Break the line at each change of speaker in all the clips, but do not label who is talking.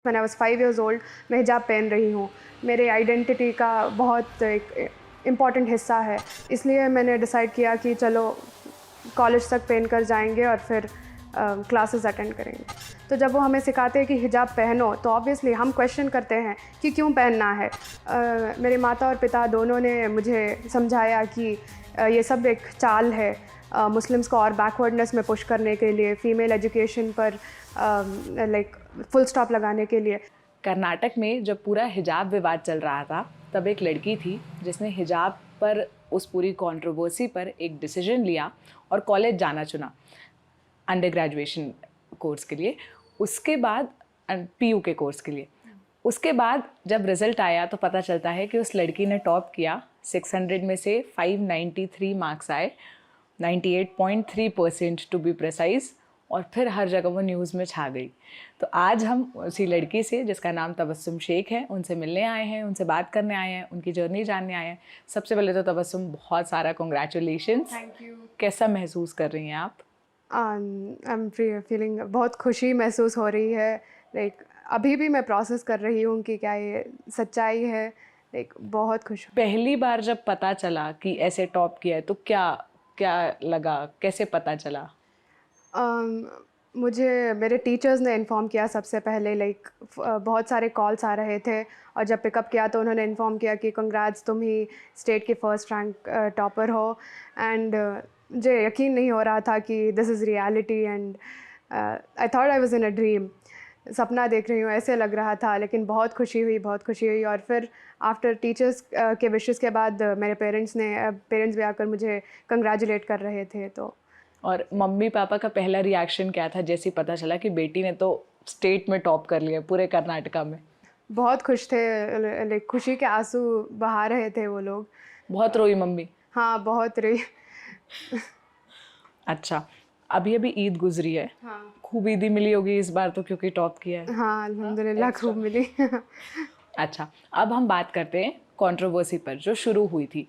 When I was 5 years old, मैं हिजाब पहन रही हूँ। मेरे आइडेंटिटी का बहुत एक इम्पॉर्टेंट हिस्सा है। इसलिए मैंने डिसाइड किया कि चलो कॉलेज तक पहन कर जाएंगे और फिर क्लासेस अटेंड करेंगे। तो जब वो हमें सिखाते हैं कि हिजाब पहनो, तो ऑब्वियसली हम क्वेश्चन करते हैं कि क्यों पहनना है। मेरे माता और पिता दोनों ने मुझे समझाया कि ये सब एक चाल है मुस्लिम्स को और बैकवर्डनेस में पुश करने के लिए, फ़ीमेल एजुकेशन पर लाइक फुल स्टॉप लगाने के लिए।
कर्नाटक में जब पूरा हिजाब विवाद चल रहा था, तब एक लड़की थी जिसने हिजाब पर उस पूरी कंट्रोवर्सी पर एक डिसीजन लिया और कॉलेज जाना चुना अंडर ग्रेजुएशन कोर्स के लिए, उसके बाद पीयू के कोर्स के लिए। उसके बाद जब रिज़ल्ट आया तो पता चलता है कि उस लड़की ने टॉप किया। 600 में से 593 मार्क्स आए, 98.3% टू बी प्रिसाइज, और फिर हर जगह वो न्यूज़ में छा गई। तो आज हम उसी लड़की से, जिसका नाम तबस्सुम शेख है, उनसे मिलने आए हैं, उनसे बात करने आए हैं, उनकी जर्नी जानने आए हैं। सबसे पहले तो तबस्सुम, बहुत सारा कॉन्ग्रेचुलेशंस।
Thank you.
कैसा महसूस कर रही हैं आप?
आई एम फीलिंग बहुत खुशी महसूस हो रही है। लाइक अभी भी मैं प्रोसेस कर रही हूँ कि क्या ये सच्चाई है। लाइक बहुत खुश हूँ।
पहली बार जब पता चला कि ऐसे टॉप किया है तो क्या क्या लगा, कैसे पता चला?
मुझे मेरे टीचर्स ने इन्फॉर्म किया सबसे पहले। लाइक बहुत सारे कॉल्स आ रहे थे और जब पिकअप किया तो उन्होंने इन्फॉर्म किया कि कंग्रेट्स, तुम ही स्टेट की फ़र्स्ट रैंक टॉपर हो। एंड मुझे यकीन नहीं हो रहा था कि this is reality. And I thought I was in a dream, सपना देख रही हूँ ऐसे लग रहा था। लेकिन बहुत खुशी हुई, बहुत खुशी हुई। और फिर आफ्टर टीचर्स के विशेस के बाद मेरे पेरेंट्स भी आकर मुझे कंग्रेचुलेट कर रहे थे। तो
और मम्मी पापा का पहला रिएक्शन क्या था जैसे पता चला कि बेटी ने तो स्टेट में टॉप कर लिया पूरे कर्नाटका में?
बहुत खुश थे। लाइक खुशी के आंसू बहा रहे थे वो लोग।
बहुत रोई मम्मी?
हाँ, बहुत रही।
अच्छा, अभी अभी ईद गुजरी है।
हाँ
खूब ईदी मिली होगी इस बार तो, क्योंकि टॉप किया है।
हाँ, अल्हम्दुलिल्लाह खूब मिली।
अच्छा, अब हम बात करते हैं कंट्रोवर्सी पर जो शुरू हुई थी।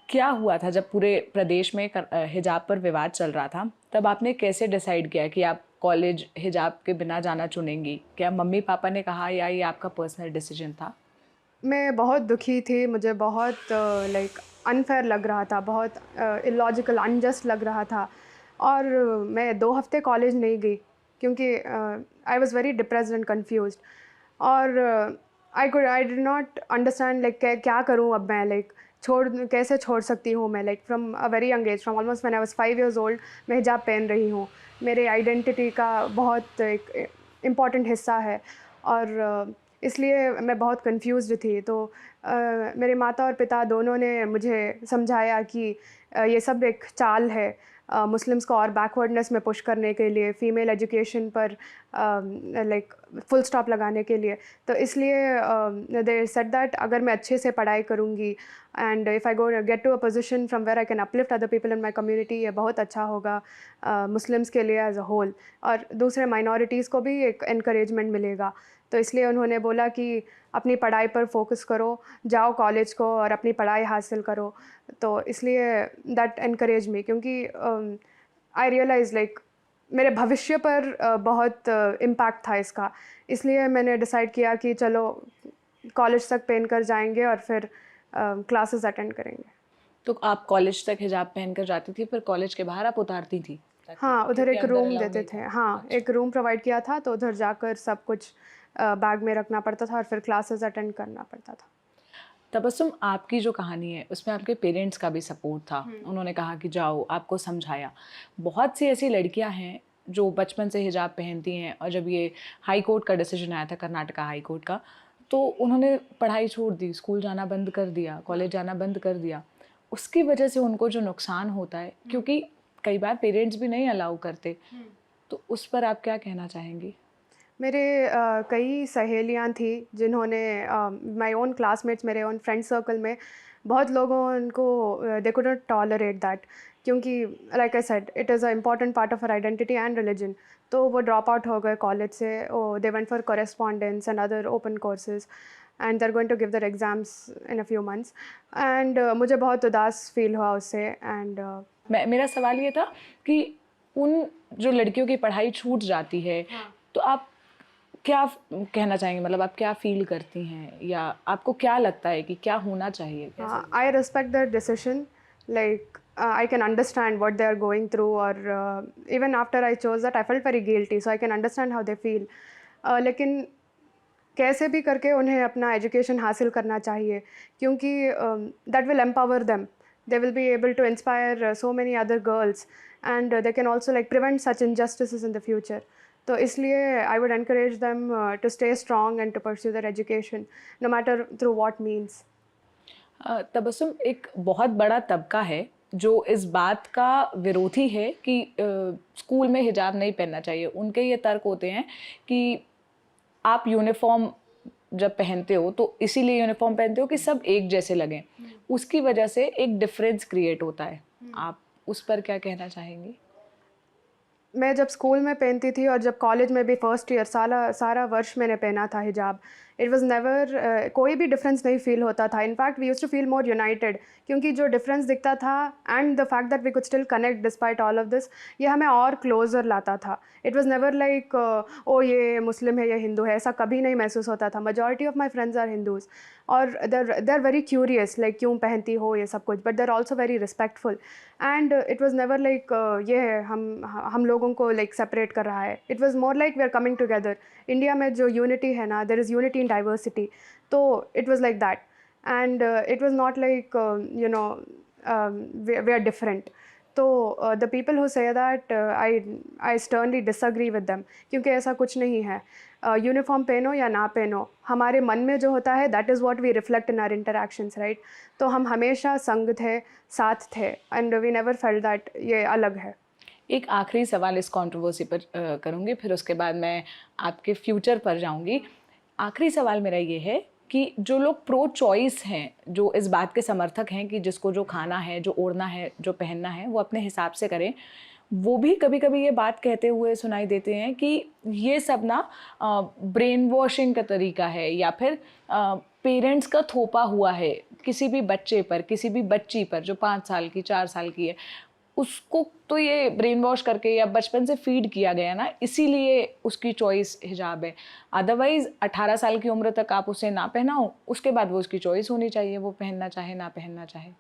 क्या हुआ था जब पूरे प्रदेश में हिजाब पर विवाद चल रहा था? तब आपने कैसे डिसाइड किया कि आप कॉलेज हिजाब के बिना जाना चुनेंगी? क्या मम्मी पापा ने कहा या ये आपका पर्सनल डिसीजन था?
मैं बहुत दुखी थी। मुझे बहुत लाइक अनफेयर लग रहा था, बहुत इलॉजिकल, अनजस्ट लग रहा था। और मैं 2 हफ्ते कॉलेज नहीं गई क्योंकि I was very depressed and confused. और I did not understand like क्या करूँ अब मैं। लाइक कैसे छोड़ सकती हूँ मैं। Like from a very young age, from almost when I was 5 years old, मैं हिजाब पहन रही हूँ। मेरे आइडेंटिटी का बहुत एक इम्पॉर्टेंट हिस्सा है। और इसलिए मैं बहुत कन्फ्यूज़्ड थी। तो मेरे माता और पिता दोनों ने मुझे समझाया कि ये सब एक चाल है मुस्लिम्स को और बैकवर्डनेस में पुश करने के लिए, फ़ीमेल एजुकेशन पर लाइक फुल स्टॉप लगाने के लिए। तो इसलिए दे सेड दैट अगर मैं अच्छे से पढ़ाई करूँगी and if I go get to a position from where I can uplift other people in my community, ये बहुत अच्छा होगा मुस्लिम्स के लिए एज अ होल, और दूसरे माइनॉरिटीज़ को भी एक एनकरेजमेंट मिलेगा। तो इसलिए उन्होंने बोला कि अपनी पढ़ाई पर फोकस करो, जाओ कॉलेज को और अपनी पढ़ाई हासिल करो। तो इसलिए दैट एनकरेज मी, क्योंकि आई रियलाइज़ लाइक मेरे भविष्य पर बहुत इम्पैक्ट था इसका। इसलिए मैंने डिसाइड किया कि चलो कॉलेज तक पहन कर जाएंगे और फिर क्लासेस अटेंड करेंगे।
तो आप कॉलेज तक हिजाब पहनकर जाती थी, फिर कॉलेज के बाहर आप उतारती थी?
हाँ, उधर
क्योंकि
एक
अंदर
रूम
अलाउ
देते
नहीं
थे।
था।
हाँ,
अच्छा।
एक रूम प्रोवाइड किया था, तो उधर जाकर सब कुछ बैग में रखना पड़ता था और फिर क्लासेस अटेंड करना पड़ता था।
तबस्सुम, आपकी जो कहानी है उसमें आपके पेरेंट्स का भी सपोर्ट था। उन्होंने कहा कि जाओ, आपको समझाया। बहुत सी ऐसी लड़कियां हैं जो बचपन से हिजाब पहनती हैं और जब ये हाई कोर्ट का डिसीजन आया था, कर्नाटका हाई कोर्ट का, तो उन्होंने पढ़ाई छोड़ दी, स्कूल जाना बंद कर दिया, कॉलेज जाना बंद कर दिया। उसकी वजह से उनको जो नुकसान होता है, क्योंकि कई बार पेरेंट्स भी नहीं अलाउ करते, तो उस पर आप क्या कहना चाहेंगी?
मेरे कई सहेलियां थी जिन्होंने माय ओन क्लासमेट्स, मेरे ओन फ्रेंड सर्कल में बहुत लोगों उनको they could not tolerate that, क्योंकि like I said it is a important part of our identity and religion. तो वो ड्रॉप आउट हो गए कॉलेज से। They went for correspondence and other open courses and they are going to give their exams in a few months. And मुझे बहुत उदास feel हुआ उससे। एंड
मेरा सवाल ये था कि उन जो लड़कियों की पढ़ाई छूट जाती है,
हाँ,
तो आप क्या कहना चाहेंगे, मतलब आप क्या फील करती हैं या आपको क्या लगता है कि क्या होना चाहिए, कैसे?
I respect their decision. Like, I can understand what they are going through, or even after I chose that, I felt very guilty. So I can understand how they feel. लेकिन कैसे भी करके उन्हें अपना एजुकेशन हासिल करना चाहिए, क्योंकि that will empower them. They will be able to inspire so many other girls, and they can also like prevent such injustices in the future. तो इसलिए I would encourage them to stay strong and to pursue their education, no matter through what means.
Tabassum, एक बहुत बड़ा तबका है जो इस बात का विरोधी है कि स्कूल में हिजाब नहीं पहनना चाहिए। उनके ये तर्क होते हैं कि आप यूनिफॉर्म जब पहनते हो तो इसीलिए यूनिफॉर्म पहनते हो कि सब एक जैसे लगें, उसकी वजह से एक डिफरेंस क्रिएट होता है। आप उस पर क्या कहना चाहेंगी?
मैं जब स्कूल में पहनती थी और जब कॉलेज में भी फर्स्ट ईयर सारा वर्ष मैंने पहना था हिजाब, इट वाज नेवर कोई भी डिफरेंस नहीं फील होता था. In fact we used to feel more united, क्योंकि जो डिफरेंस दिखता था and the fact that we could still connect despite all of this, ये हमें और क्लोजर लाता था. It was never like oh ये मुस्लिम है, ये हिंदू है, ऐसा कभी नहीं महसूस होता था. Majority of my friends are Hindus, और they are very curious like क्यों पहनती हो ये सब कुछ, but they are also very respectful. And it was never like ये है हम लोगों को लाइक सेपरेट कर रहा है. It was more like we are coming together. India में जो यूनिटी है ना, there is unity in diversity. तो it was like that, and it was not like you know we are different. तो the people who say that, I sternly disagree with them, क्योंकि ऐसा कुछ नहीं है. यूनिफॉर्म पहनो या ना पहनो, हमारे मन में जो होता है that is what we reflect in our interactions, right. तो हम हमेशा संग थे, साथ थे, and we never felt that ये अलग है.
एक आखिरी सवाल इस कंट्रोवर्सी पर करूँगी, फिर उसके बाद मैं आपके फ्यूचर पर जाऊँगी। आखिरी सवाल मेरा ये है कि जो लोग प्रो चॉइस हैं, जो इस बात के समर्थक हैं कि जिसको जो खाना है, जो ओढ़ना है, जो पहनना है, वो अपने हिसाब से करें, वो भी कभी कभी ये बात कहते हुए सुनाई देते हैं कि ये सब ना ब्रेन वॉशिंग का तरीका है या फिर पेरेंट्स का थोपा हुआ है किसी भी बच्चे पर, किसी भी बच्ची पर जो 5 साल की, 4 साल की है, उसको तो ये ब्रेन वॉश करके या बचपन से फीड किया गया ना, इसीलिए उसकी चॉइस हिजाब है। अदरवाइज़ 18 साल की उम्र तक आप उसे ना पहनाओ, उसके बाद वो उसकी चॉइस होनी चाहिए, वो पहनना चाहे ना पहनना चाहे।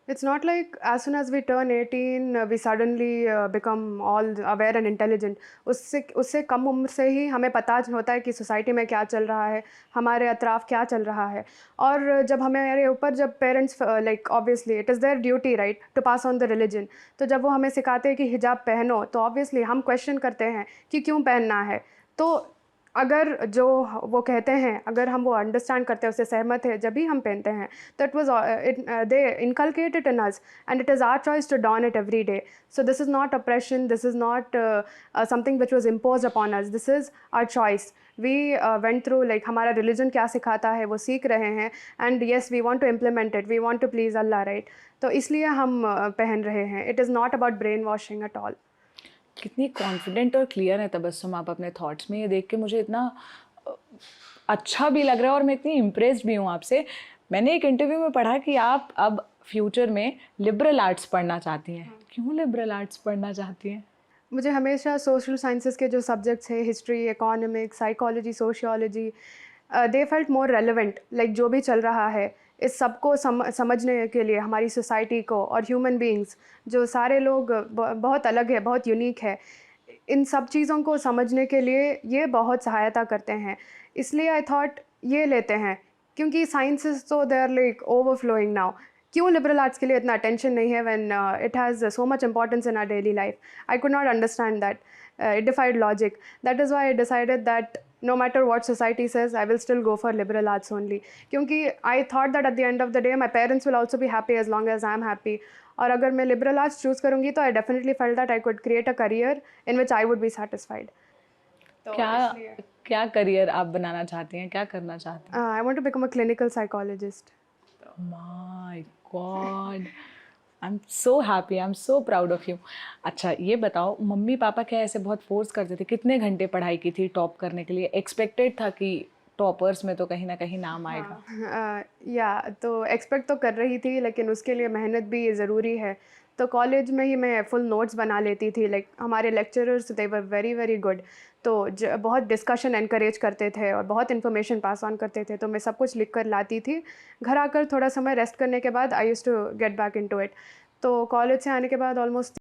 It's not like as soon as we turn 18, we suddenly become all aware and intelligent. उससे कम उम्र से ही हमें पता होता है कि सोसाइटी में क्या चल रहा है, हमारे अतराफ क्या चल रहा है. और जब हमारे ऊपर जब parents like obviously it is their duty right to pass on the religion, तो जब वो हमें सिखाते हैं कि हिजाब पहनो, तो ऑब्वियसली हम क्वेश्चन करते हैं कि क्यों पहनना है. तो अगर जो वो कहते हैं, अगर हम वो अंडरस्टैंड करते हैं, उससे सहमत है, जब भी हम पहनते हैं, तो it was they inculcate it in us, and it is our choice to don it every day. So this is not oppression, this is not something which was impose upon us, this is our choice. We went through like हमारा religion क्या सिखाता है वो सीख रहे हैं, and yes we want to implement it, we want to please Allah, right. तो इसलिए हम पहन रहे हैं. It is not about brain washing at all.
कितनी कॉन्फिडेंट और क्लियर है तबस्सुम आप अपने थॉट्स में, ये देख के मुझे इतना अ, अच्छा भी लग रहा है और मैं इतनी इम्प्रेस्ड भी हूँ आपसे. मैंने एक इंटरव्यू में पढ़ा कि आप अब फ्यूचर में लिबरल आर्ट्स पढ़ना चाहती हैं. क्यों लिबरल आर्ट्स पढ़ना चाहती हैं?
मुझे हमेशा सोशल साइंसेस के जो सब्जेक्ट्स हैं, history, economics, psychology, sociology, they felt more relevant. Like जो भी चल रहा है, इस सबको समझने के लिए, हमारी सोसाइटी को और ह्यूमन बीइंग्स, जो सारे लोग बहुत अलग है, बहुत यूनिक है, इन सब चीज़ों को समझने के लिए ये बहुत सहायता करते हैं. इसलिए आई थॉट ये लेते हैं, क्योंकि साइंसेस तो they are like overflowing now. क्यों लिबरल आर्ट्स के लिए इतना अटेंशन नहीं है when it has so much importance in our daily life? I could not understand that. It defied logic. That is why I decided that no matter what society says, I will still go for liberal arts only. क्योंकि I thought that at the end of the day, my parents will also be happy as long as I am happy. और अगर मैं liberal arts choose करूँगी, तो I definitely felt that I could create a career in which I would be satisfied. तो
क्या career आप बनाना चाहती हैं, क्या करना चाहती हैं?
I want to become a clinical psychologist.
My God, I am so happy, I am so proud of you. अच्छा ये बताओ, मम्मी पापा क्या ऐसे बहुत फोर्स करते थे? कितने घंटे पढ़ाई की थी टॉप करने के लिए? एक्सपेक्टेड था कि टॉपर्स में तो कहीं ना कहीं नाम आएगा?
या तो एक्सपेक्ट तो कर रही थी, लेकिन उसके लिए मेहनत भी ज़रूरी है. तो कॉलेज में ही मैं फुल नोट्स बना लेती थी. लाइक हमारे lecturers they were very very good. तो बहुत डिस्कशन एनकरेज करते थे और बहुत इन्फॉर्मेशन पास ऑन करते थे, तो मैं सब कुछ लिख कर लाती थी। घर आकर थोड़ा समय रेस्ट करने के बाद I used to get back into it. तो कॉलेज से आने के बाद ऑलमोस्ट